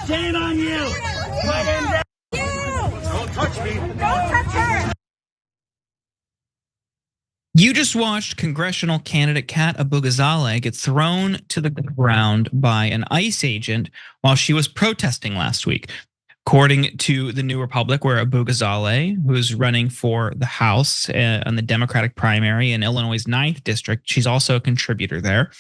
Shame on you! Don't touch me! Don't touch her! You just watched congressional candidate Kat Abugazale get thrown to the ground by an ICE agent while she was protesting last week. According to the New Republic, where Abugazale, who is running for the House on the Democratic primary in Illinois' 9th district, she's also a contributor there.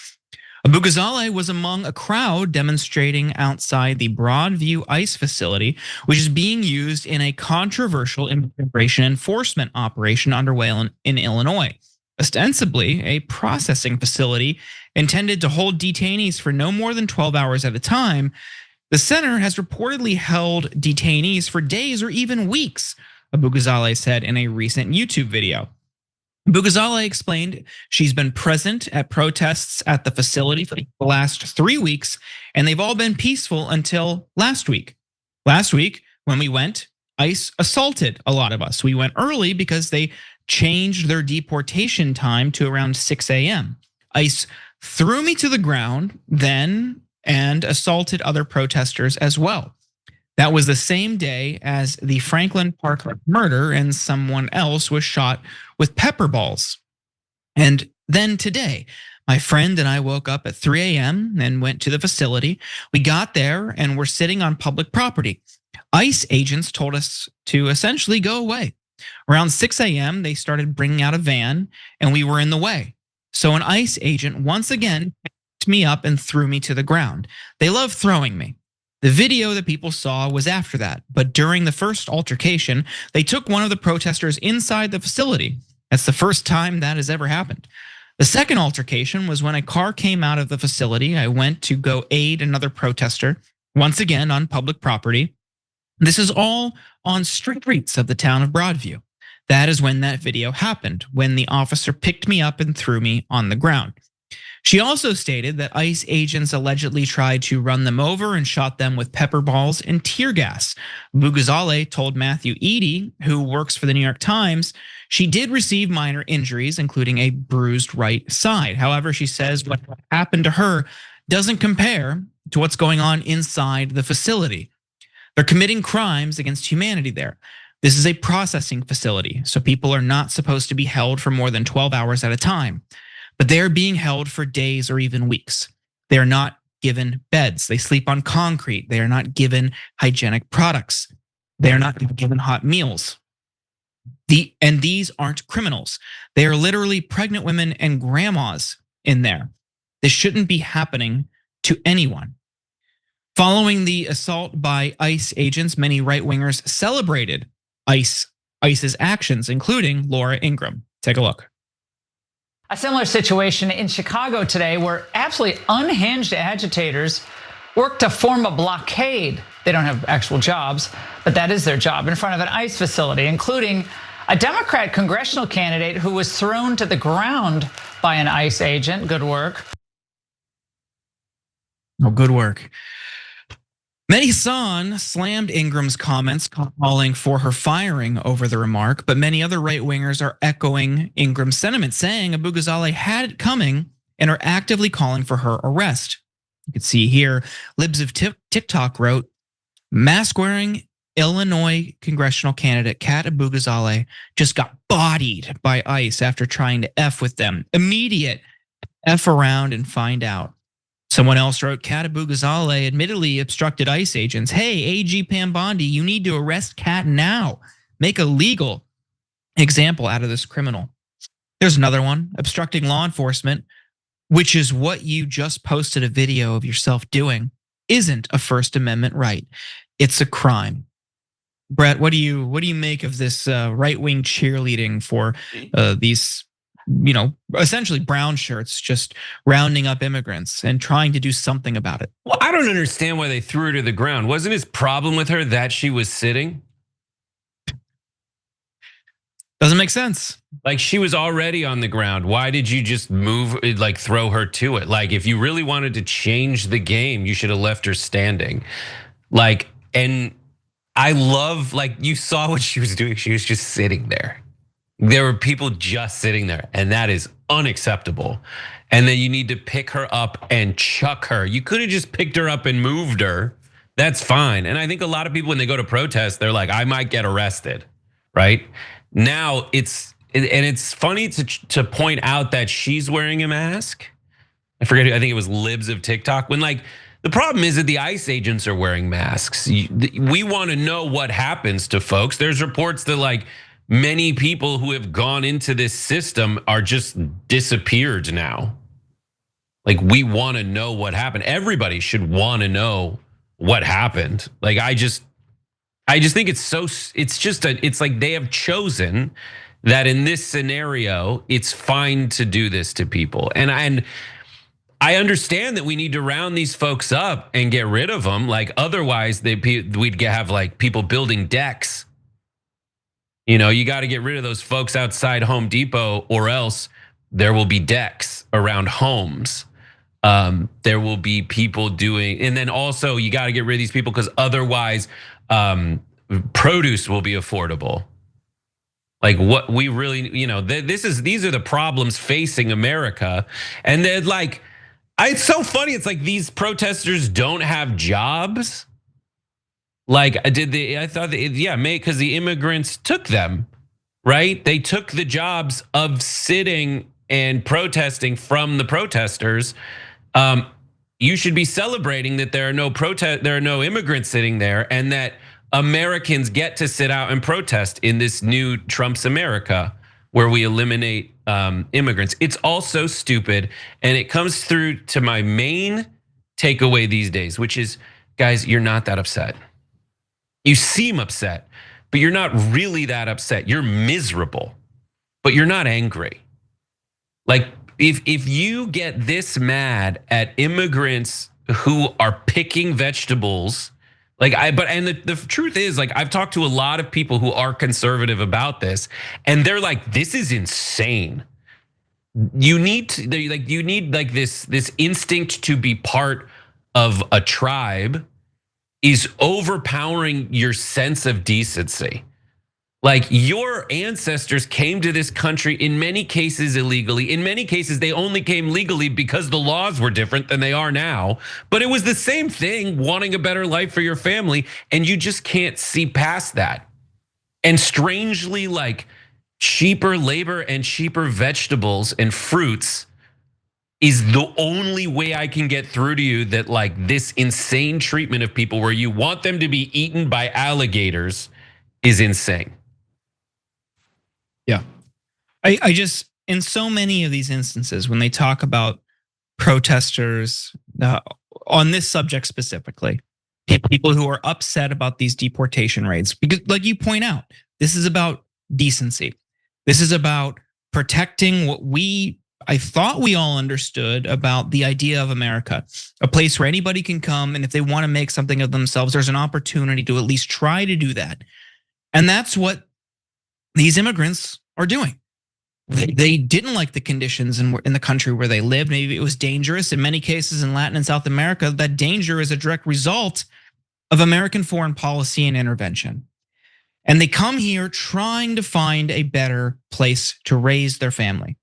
Abugazale was among a crowd demonstrating outside the Broadview ICE facility, which is being used in a controversial immigration enforcement operation underway in Illinois. Ostensibly a processing facility intended to hold detainees for no more than 12 hours at a time, the center has reportedly held detainees for days or even weeks, Abugazale said in a recent YouTube video. Abugazale explained she's been present at protests at the facility for the last 3 weeks, and they've all been peaceful until last week. Last week, when we went, ICE assaulted a lot of us. We went early because they changed their deportation time to around 6 a.m. ICE threw me to the ground then and assaulted other protesters as well. That was the same day as the Franklin Park murder, and someone else was shot with pepper balls. And then today, my friend and I woke up at 3 a.m. and went to the facility. We got there and were sitting on public property. ICE agents told us to essentially go away. Around 6 a.m., they started bringing out a van and we were in the way. So an ICE agent once again picked me up and threw me to the ground. They love throwing me. The video that people saw was after that, but during the first altercation, they took one of the protesters inside the facility. That's the first time that has ever happened. The second altercation was when a car came out of the facility. I went to go aid another protester, once again on public property. This is all on streets of the town of Broadview. That is when that video happened, when the officer picked me up and threw me on the ground. She also stated that ICE agents allegedly tried to run them over and shot them with pepper balls and tear gas. Abugazale told Matthew Eady, who works for the New York Times, she did receive minor injuries, including a bruised right side. However, she says what happened to her doesn't compare to what's going on inside the facility. They're committing crimes against humanity there. This is a processing facility, so people are not supposed to be held for more than 12 hours at a time. But they are being held for days or even weeks. They are not given beds. They sleep on concrete. They are not given hygienic products. They are not given hot meals. And these aren't criminals. They are literally pregnant women and grandmas in there. This shouldn't be happening to anyone. Following the assault by ICE agents, many right-wingers celebrated ICE's actions, including Laura Ingraham. Take a look. A similar situation in Chicago today where absolutely unhinged agitators work to form a blockade. They don't have actual jobs, but that is their job in front of an ICE facility, including a Democrat congressional candidate who was thrown to the ground by an ICE agent. Good work. Oh, good work. Many slammed Ingraham's comments, calling for her firing over the remark, but many other right-wingers are echoing Ingram's sentiment, saying Abugazale had it coming and are actively calling for her arrest. You can see here, Libs of TikTok wrote, mask-wearing Illinois congressional candidate Kat Abugazale just got bodied by ICE after trying to F with them. Immediate F around and find out. Someone else wrote, Kat Abugazale admittedly obstructed ICE agents. Hey, AG Pam Bondi, you need to arrest Kat now. Make a legal example out of this criminal. There's another one, obstructing law enforcement, which is what you just posted a video of yourself doing, isn't a First Amendment right. It's a crime. Brett, what do you make of this right-wing cheerleading for these, essentially brown shirts just rounding up immigrants and trying to do something about it? Well, I don't understand why they threw her to the ground. Wasn't his problem with her that she was sitting? Doesn't make sense. Like, she was already on the ground. Why did you just move, like throw her to it? Like, if you really wanted to change the game, you should have left her standing. Like, and I love, like, you saw what she was doing. She was just sitting there. There were people just sitting there, and that is unacceptable. And then you need to pick her up and chuck her. You could have just picked her up and moved her. That's fine. And I think a lot of people, when they go to protest, they're like, I might get arrested, right? Now it's funny to point out that she's wearing a mask. I forget, I think it was Libs of TikTok. When, like, the problem is that the ICE agents are wearing masks. We want to know what happens to folks. There's reports that, like, many people who have gone into this system are just disappeared now. Like, we want to know what happened. Everybody should want to know what happened. Like, I just think it's like they have chosen that in this scenario, it's fine to do this to people. And I understand that we need to round these folks up and get rid of them. Like, otherwise we'd have, like, people building decks. You got to get rid of those folks outside Home Depot, or else there will be decks around homes. There will be people doing, and then also you got to get rid of these people because otherwise produce will be affordable. Like, what we really, these are the problems facing America. And then, like, it's so funny. It's like these protesters don't have jobs. Like, because the immigrants took them, right? They took the jobs of sitting and protesting from the protesters. You should be celebrating that there are no immigrants sitting there, and that Americans get to sit out and protest in this new Trump's America, where we eliminate immigrants. It's all so stupid, and it comes through to my main takeaway these days, which is, guys, you're not that upset. You seem upset, but you're not really that upset. You're miserable, but you're not angry. Like, if you get this mad at immigrants who are picking vegetables, the truth is, like, I've talked to a lot of people who are conservative about this, and they're like, this is insane. You need this instinct to be part of a tribe is overpowering your sense of decency. Like, your ancestors came to this country in many cases illegally. In many cases, they only came legally because the laws were different than they are now. But it was the same thing, wanting a better life for your family, and you just can't see past that. And strangely, like, cheaper labor and cheaper vegetables and fruits is the only way I can get through to you that, like, this insane treatment of people where you want them to be eaten by alligators is insane. Yeah. I just, in so many of these instances, when they talk about protesters on this subject specifically, people who are upset about these deportation rates, because, like you point out, this is about decency. This is about protecting what I thought we all understood about the idea of America, a place where anybody can come, and if they want to make something of themselves, there's an opportunity to at least try to do that. And that's what these immigrants are doing. They didn't like the conditions in the country where they lived. Maybe it was dangerous. In many cases in Latin and South America, that danger is a direct result of American foreign policy and intervention. And they come here trying to find a better place to raise their family.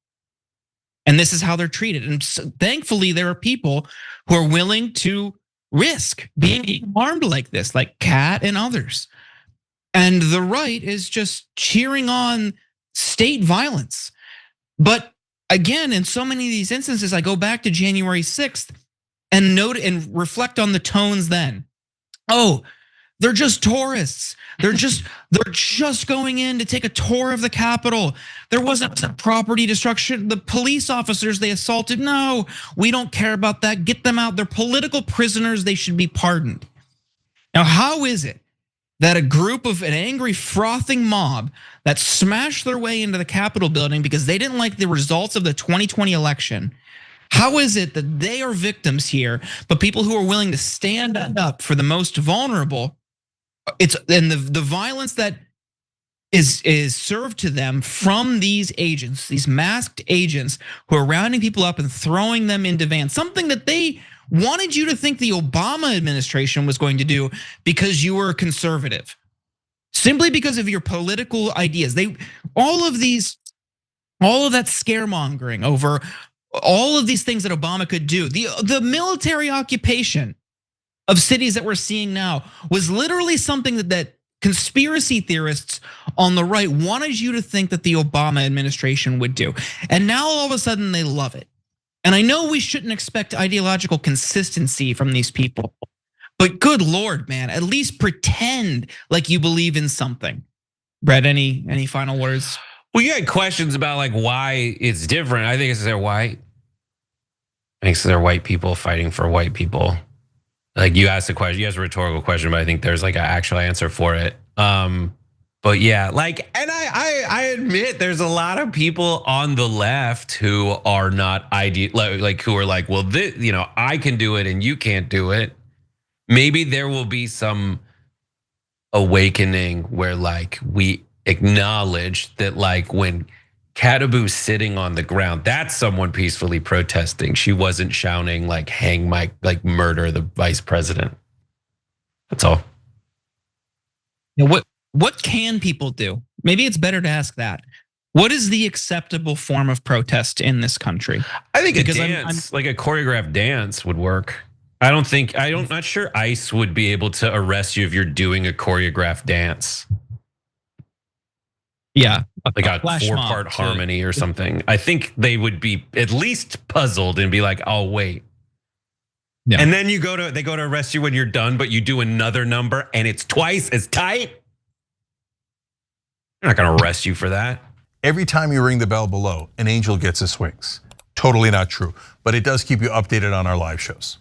And this is how they're treated. And so, thankfully, there are people who are willing to risk being harmed like this, like Kat and others. And the right is just cheering on state violence. But again, in so many of these instances, I go back to January 6th and note and reflect on the tones then. Oh, they're just tourists. They're just going in to take a tour of the Capitol. There wasn't some property destruction. The police officers they assaulted, no, we don't care about that. Get them out. They're political prisoners. They should be pardoned. Now, how is it that a group of an angry, frothing mob that smashed their way into the Capitol building because they didn't like the results of the 2020 election, how is it that they are victims here, but people who are willing to stand up for the most vulnerable, and the violence that is served to them from these agents, these masked agents who are rounding people up and throwing them into vans, something that they wanted you to think the Obama administration was going to do because you were a conservative. Simply because of your political ideas. All of that scaremongering over all of these things that Obama could do. The military occupation of cities that we're seeing now was literally something that conspiracy theorists on the right wanted you to think that the Obama administration would do. And now all of a sudden they love it. And I know we shouldn't expect ideological consistency from these people, but good Lord, man, at least pretend like you believe in something. Brett, any final words? Well, you had questions about like why it's different. I think it's they're white. I think they're white people fighting for white people. Like you asked a question, you asked a rhetorical question, but I think there's like an actual answer for it. But yeah, like, and I admit there's a lot of people on the left who are not who are like, well, this, I can do it and you can't do it. Maybe there will be some awakening where like we acknowledge that like when Katabu's sitting on the ground, that's someone peacefully protesting. She wasn't shouting like hang Mike, like murder the vice president. That's all. What can people do? Maybe it's better to ask that. What is the acceptable form of protest in this country? I think because a dance, like a choreographed dance would work. I'm not sure ICE would be able to arrest you if you're doing a choreographed dance. Yeah, like a 4-part harmony or something. I think they would be at least puzzled and be like, "Oh wait." Yeah. And then they go to arrest you when you're done, but you do another number and it's twice as tight. They're not gonna arrest you for that. Every time you ring the bell below, an angel gets his wings. Totally not true, but it does keep you updated on our live shows.